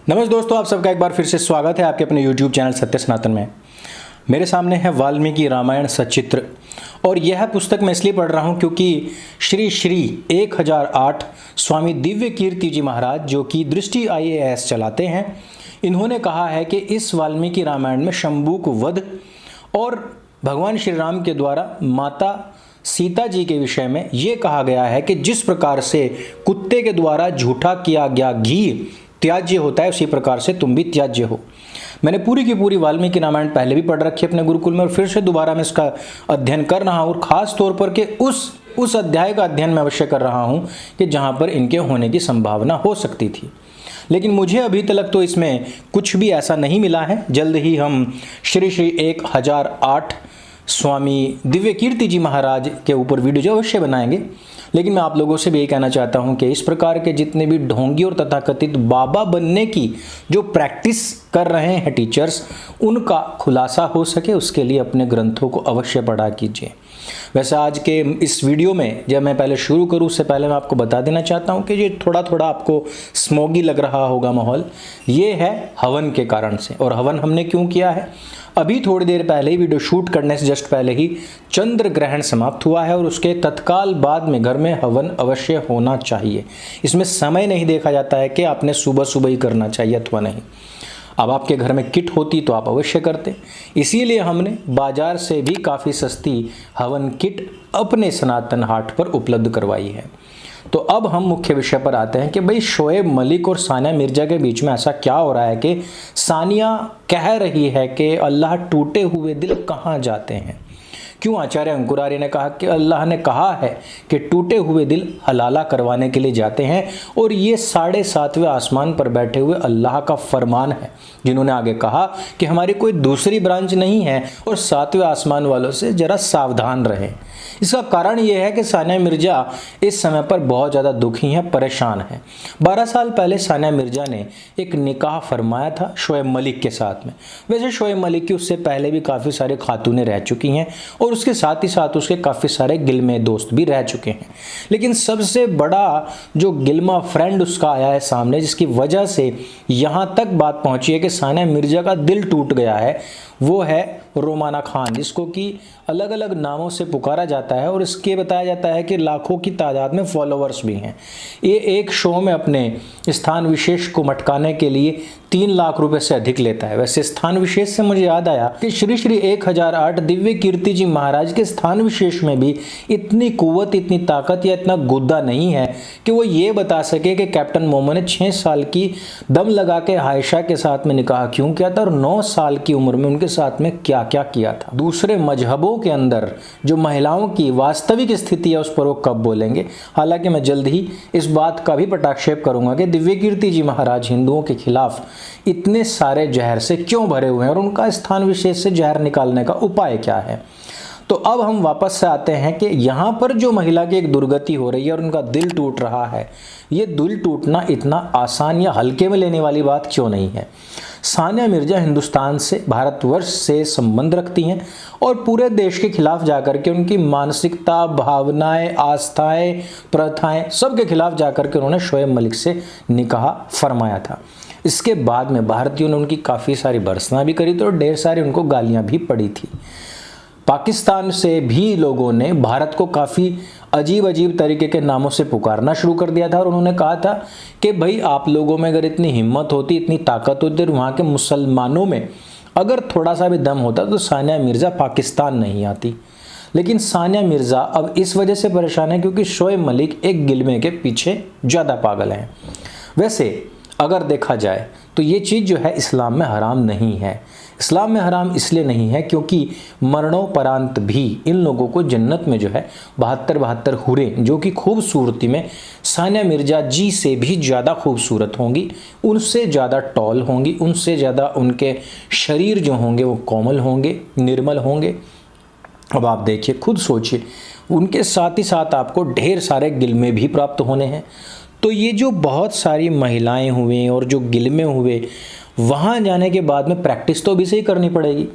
नमस्ते दोस्तों, आप सबका एक बार फिर से स्वागत है आपके अपने YouTube चैनल सत्य सनातन में। मेरे सामने है वाल्मीकि रामायण सचित्र और यह पुस्तक मैं इसलिए पढ़ रहा हूँ क्योंकि श्री श्री 1008 स्वामी दिव्य कीर्ति जी महाराज, जो कि दृष्टि IAS चलाते हैं, इन्होंने कहा है कि इस वाल्मीकि रामायण में शंभू को वध और भगवान श्री राम के द्वारा माता सीता जी के विषय में ये कहा गया है कि जिस प्रकार से कुत्ते के द्वारा झूठा किया गया घी त्याज्य होता है, उसी प्रकार से तुम भी त्याज्य हो। मैंने पूरी की पूरी वाल्मीकि रामायण पहले भी पढ़ रखी है अपने गुरुकुल में और फिर से दोबारा मैं इसका अध्ययन कर रहा हूँ और ख़ास तौर पर कि उस अध्याय का अध्ययन मैं अवश्य कर रहा हूँ कि जहाँ पर इनके होने की संभावना हो सकती थी। लेकिन मुझे अभी तक तो इसमें कुछ भी ऐसा नहीं मिला है। जल्द ही हम श्री श्री 1008 स्वामी दिव्य कीर्ति जी महाराज के ऊपर वीडियो जो अवश्य बनाएंगे। लेकिन मैं आप लोगों से भी यही कहना चाहता हूं कि इस प्रकार के जितने भी ढोंगी और तथाकथित बाबा बनने की जो प्रैक्टिस कर रहे हैं टीचर्स, उनका खुलासा हो सके उसके लिए अपने ग्रंथों को अवश्य पढ़ा कीजिए। वैसे आज के इस वीडियो में जब मैं पहले शुरू करूं उससे पहले मैं आपको बता देना चाहता हूं कि ये थोड़ा थोड़ा आपको स्मोगी लग रहा होगा माहौल, ये है हवन के कारण से। और हवन हमने क्यों किया है? अभी थोड़ी देर पहले ही वीडियो शूट करने से जस्ट पहले ही चंद्र ग्रहण समाप्त हुआ है और उसके तत्काल बाद में घर में हवन अवश्य होना चाहिए। इसमें समय नहीं देखा जाता है कि आपने सुबह सुबह ही करना चाहिए अथवा नहीं। अब आपके घर में किट होती तो आप अवश्य करते, इसीलिए हमने बाजार से भी काफ़ी सस्ती हवन किट अपने सनातन हाट पर उपलब्ध करवाई है। तो अब हम मुख्य विषय पर आते हैं कि भाई शोएब मलिक और सानिया मिर्जा के बीच में ऐसा क्या हो रहा है कि सानिया कह रही है कि अल्लाह टूटे हुए दिल कहाँ जाते हैं। क्यों? आचार्य अंकुर आर्य ने कहा कि अल्लाह ने कहा है कि टूटे हुए दिल हलाला करवाने के लिए जाते हैं और ये 7.5वें आसमान पर बैठे हुए अल्लाह का फरमान है, जिन्होंने आगे कहा कि हमारी कोई दूसरी ब्रांच नहीं है और 7वें आसमान वालों से जरा सावधान रहें। इसका कारण ये है कि सानिया मिर्जा इस समय पर बहुत ज़्यादा दुखी हैं, परेशान हैं। 12 साल पहले सानिया मिर्जा ने एक निकाह फरमाया था शोएब मलिक के साथ में। वैसे शोएब मलिक की उससे पहले भी काफ़ी सारे खातूनें रह चुकी हैं और उसके साथ ही साथ उसके काफ़ी सारे गिलमे दोस्त भी रह चुके हैं। लेकिन सबसे बड़ा जो गिलमा फ्रेंड उसका आया है सामने, जिसकी वजह से यहाँ तक बात पहुँची है कि सानिया मिर्जा का दिल टूट गया है, वो है रोमाना खान, जिसको कि अलग अलग नामों से पुकारा जाता है और इसके बताया जाता है कि लाखों की तादाद में फॉलोअर्स भी हैं। ये एक शो में अपने स्थान विशेष को मटकाने के लिए 3 लाख रुपए से अधिक लेता है। वैसे स्थान विशेष से मुझे याद आया कि श्री श्री 1008 दिव्य कीर्ति जी महाराज के स्थान विशेष में भी इतनी कुव्वत, इतनी ताकत या इतना गुद्दा नहीं है कि वो ये बता सके कि कैप्टन मोमो ने 6 साल की दम लगा के आयशा के साथ में निकाह क्यों किया था और 9 साल की उम्र में उनके साथ में क्या क्या किया था। दूसरे मजहबों के अंदर जो महिलाओं की वास्तविक स्थिति है उस पर वो कब बोलेंगे। हालांकि मैं जल्द ही इस बात का भी पटाक्षेप करूंगा कि दिव्य कीर्ति जी महाराज हिंदुओं के खिलाफ इतने सारे जहर से क्यों भरे हुए हैं और उनका स्थान विशेष से जहर निकालने का उपाय क्या है। तो अब हम वापस से आते हैं कि यहाँ पर जो महिला की एक दुर्गति हो रही है और उनका दिल टूट रहा है, ये दिल टूटना इतना आसान या हल्के में लेने वाली बात क्यों नहीं है। सानिया मिर्जा हिंदुस्तान से, भारतवर्ष से संबंध रखती हैं और पूरे देश के खिलाफ जाकर के उनकी मानसिकता, भावनाएं, आस्थाएं, प्रथाएं सबके खिलाफ जाकर के उन्होंने शोएब मलिक से निकाह फरमाया था। इसके बाद में भारतीयों ने उनकी काफ़ी सारी भर्त्सना भी करी थी और ढेर सारी उनको गालियाँ भी पड़ी थी। पाकिस्तान से भी लोगों ने भारत को काफ़ी अजीब अजीब तरीके के नामों से पुकारना शुरू कर दिया था और उन्होंने कहा था कि भाई आप लोगों में अगर इतनी हिम्मत होती, इतनी ताकत होती और वहाँ के मुसलमानों में अगर थोड़ा सा भी दम होता तो सानिया मिर्ज़ा पाकिस्तान नहीं आती। लेकिन सानिया मिर्ज़ा अब इस वजह से परेशान है क्योंकि शोएब मलिक एक गिलमे के पीछे ज़्यादा पागल हैं। वैसे अगर देखा जाए तो ये चीज़ जो है इस्लाम में हराम नहीं है। इस्लाम में हराम इसलिए नहीं है क्योंकि मरणोपरांत भी इन लोगों को जन्नत में जो है 72 हुरें, जो कि खूबसूरती में सानिया मिर्जा जी से भी ज़्यादा खूबसूरत होंगी, उनसे ज़्यादा टॉल होंगी, उनसे ज़्यादा उनके शरीर जो होंगे वो कोमल होंगे, निर्मल होंगे। अब आप देखिए, खुद सोचिए, उनके साथ ही साथ आपको ढेर सारे गिलमे भी प्राप्त होने हैं। तो ये जो बहुत सारी महिलाएं हुई और जो गिलमे हुए, वहाँ जाने के बाद में प्रैक्टिस तो अभी से ही करनी पड़ेगी।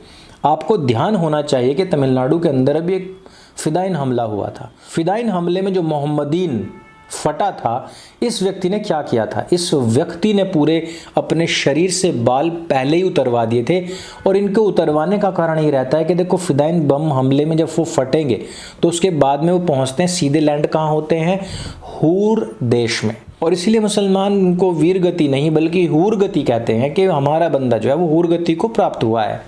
आपको ध्यान होना चाहिए कि तमिलनाडु के अंदर अभी एक फिदाइन हमला हुआ था। फिदाइन हमले में जो मोहम्मदीन फटा था, इस व्यक्ति ने क्या किया था? इस व्यक्ति ने पूरे अपने शरीर से बाल पहले ही उतरवा दिए थे। और इनको उतरवाने का कारण ये रहता है कि देखो, फिदाइन बम हमले में जब वो फटेंगे तो उसके बाद में वो पहुंचते हैं सीधे लैंड कहाँ होते हैं? हूर देश में। और इसीलिए मुसलमान उनको वीर गति नहीं बल्कि हूर गति कहते हैं कि हमारा बंदा जो है वो हूर गति को प्राप्त हुआ है।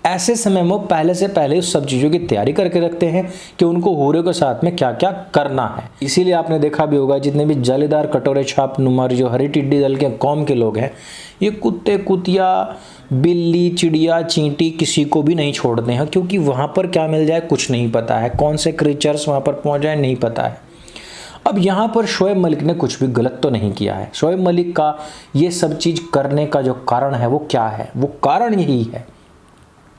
ऐसे समय में पहले से पहले उस सब चीज़ों की तैयारी करके रखते हैं कि उनको हूरों के साथ में क्या क्या करना है। इसीलिए आपने देखा भी होगा, जितने भी जालीदार कटोरे छाप नुमार जो हरी टिड्डी दल के कौम के लोग हैं, ये कुत्ते कुतिया बिल्ली चिड़िया चींटी किसी को भी नहीं छोड़ते हैं, क्योंकि वहाँ पर क्या मिल जाए कुछ नहीं पता है, कौन से क्रीचर्स वहाँ पर पहुँच जाए नहीं पता है। अब यहाँ पर शोएब मलिक ने कुछ भी गलत तो नहीं किया है। शोएब मलिक का ये सब चीज़ करने का जो कारण है वो क्या है? वो कारण यही है,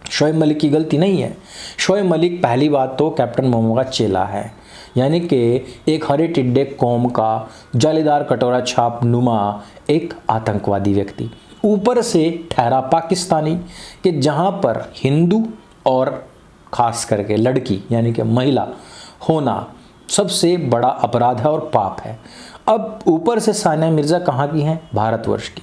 शोएब मलिक की गलती नहीं है। शोएब मलिक पहली बात तो कैप्टन मोमो का चेला है, यानी कि एक हरे टिड्डे कौम का जालीदार कटोरा छाप नुमा एक आतंकवादी व्यक्ति, ऊपर से ठहरा पाकिस्तानी, कि जहाँ पर हिंदू और ख़ास करके लड़की यानी कि महिला होना सबसे बड़ा अपराध है और पाप है। अब ऊपर से सानिया मिर्ज़ा कहाँ की हैं? भारतवर्ष की।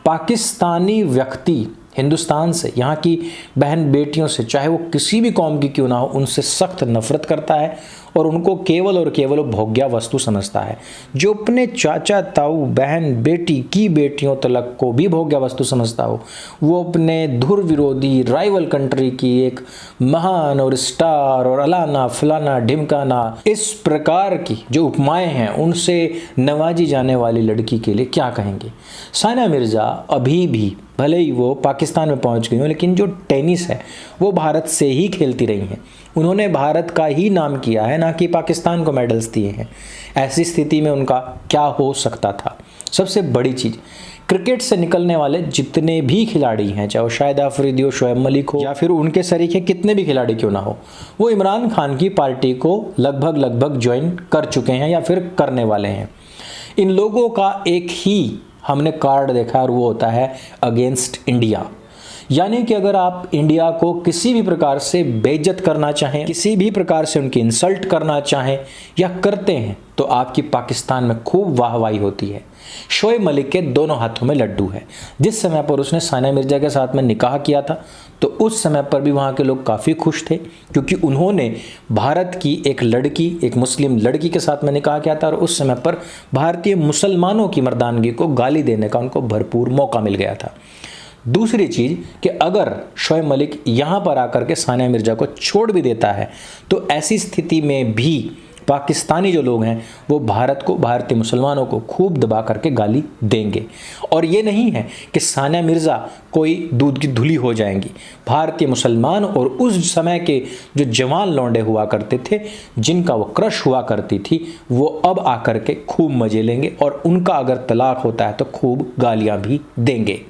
पाकिस्तानी व्यक्ति हिंदुस्तान से, यहाँ की बहन बेटियों से, चाहे वो किसी भी कौम की क्यों ना हो, उनसे सख्त नफरत करता है और उनको केवल और केवल भोग्या वस्तु समझता है। जो अपने चाचा ताऊ बहन बेटी की बेटियों तलक को भी भोग्या वस्तु समझता हो, वो अपने धुर विरोधी राइवल कंट्री की एक महान और स्टार और अलाना फलाना ढिमकाना इस प्रकार की जो उपमाएं हैं उनसे नवाजी जाने वाली लड़की के लिए क्या कहेंगे? सानिया मिर्ज़ा अभी भी भले ही वो पाकिस्तान में पहुंच गई हो, लेकिन जो टेनिस है वो भारत से ही खेलती रही हैं। उन्होंने भारत का ही नाम किया है, ना कि पाकिस्तान को मेडल्स दिए हैं। ऐसी स्थिति में उनका क्या हो सकता था? सबसे बड़ी चीज़, क्रिकेट से निकलने वाले जितने भी खिलाड़ी हैं, चाहे वो शाहिद अफरीदी हो, शोएब मलिक हो या फिर उनके सरीखे कितने भी खिलाड़ी क्यों ना हो, वो इमरान खान की पार्टी को लगभग ज्वाइन कर चुके हैं या फिर करने वाले हैं। इन लोगों का एक ही हमने कार्ड देखा और वो होता है अगेंस्ट इंडिया। यानी कि अगर आप इंडिया को किसी भी प्रकार से बेइज्जत करना चाहें, किसी भी प्रकार से उनकी इंसल्ट करना चाहें या करते हैं, तो आपकी पाकिस्तान में खूब वाहवाही होती है। शोएब मलिक के दोनों हाथों में लड्डू है। जिस समय पर उसने सानिया मिर्ज़ा के साथ में निकाह किया था तो उस समय पर भी वहाँ के लोग काफ़ी खुश थे, क्योंकि उन्होंने भारत की एक लड़की, एक मुस्लिम लड़की के साथ में निकाह किया था और उस समय पर भारतीय मुसलमानों की मर्दानगी को गाली देने का उनको भरपूर मौका मिल गया था। दूसरी चीज़ कि अगर शोएब मलिक यहाँ पर आकर के सानिया मिर्ज़ा को छोड़ भी देता है तो ऐसी स्थिति में भी पाकिस्तानी जो लोग हैं वो भारत को, भारतीय मुसलमानों को खूब दबा करके गाली देंगे। और ये नहीं है कि सानिया मिर्ज़ा कोई दूध की धुली हो जाएंगी। भारतीय मुसलमान और उस समय के जो जवान लौंडे हुआ करते थे, जिनका वो क्रश हुआ करती थी, वो अब आकर के खूब मजे लेंगे और उनका अगर तलाक होता है तो खूब गालियाँ भी देंगे।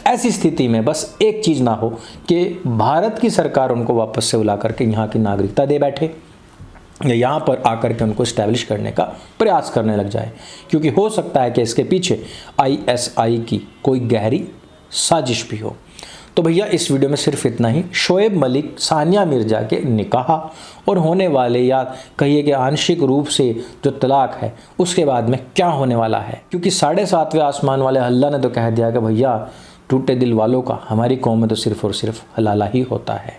ऐसी स्थिति में बस एक चीज़ ना हो कि भारत की सरकार उनको वापस से बुला करके यहाँ की नागरिकता दे बैठे या यहाँ पर आकर के उनको इस्टेब्लिश करने का प्रयास करने लग जाए, क्योंकि हो सकता है कि इसके पीछे आईएसआई की कोई गहरी साजिश भी हो। तो भैया इस वीडियो में सिर्फ इतना ही। शोएब मलिक सानिया मिर्ज़ा के निकाह और होने वाले या कहिए कि आंशिक रूप से जो तलाक है उसके बाद में क्या होने वाला है, क्योंकि 7.5वें आसमान वाले अल्लाह ने तो कह दिया कि भैया टूटे दिल वालों का हमारी कौम में तो सिर्फ और सिर्फ हलाला ही होता है।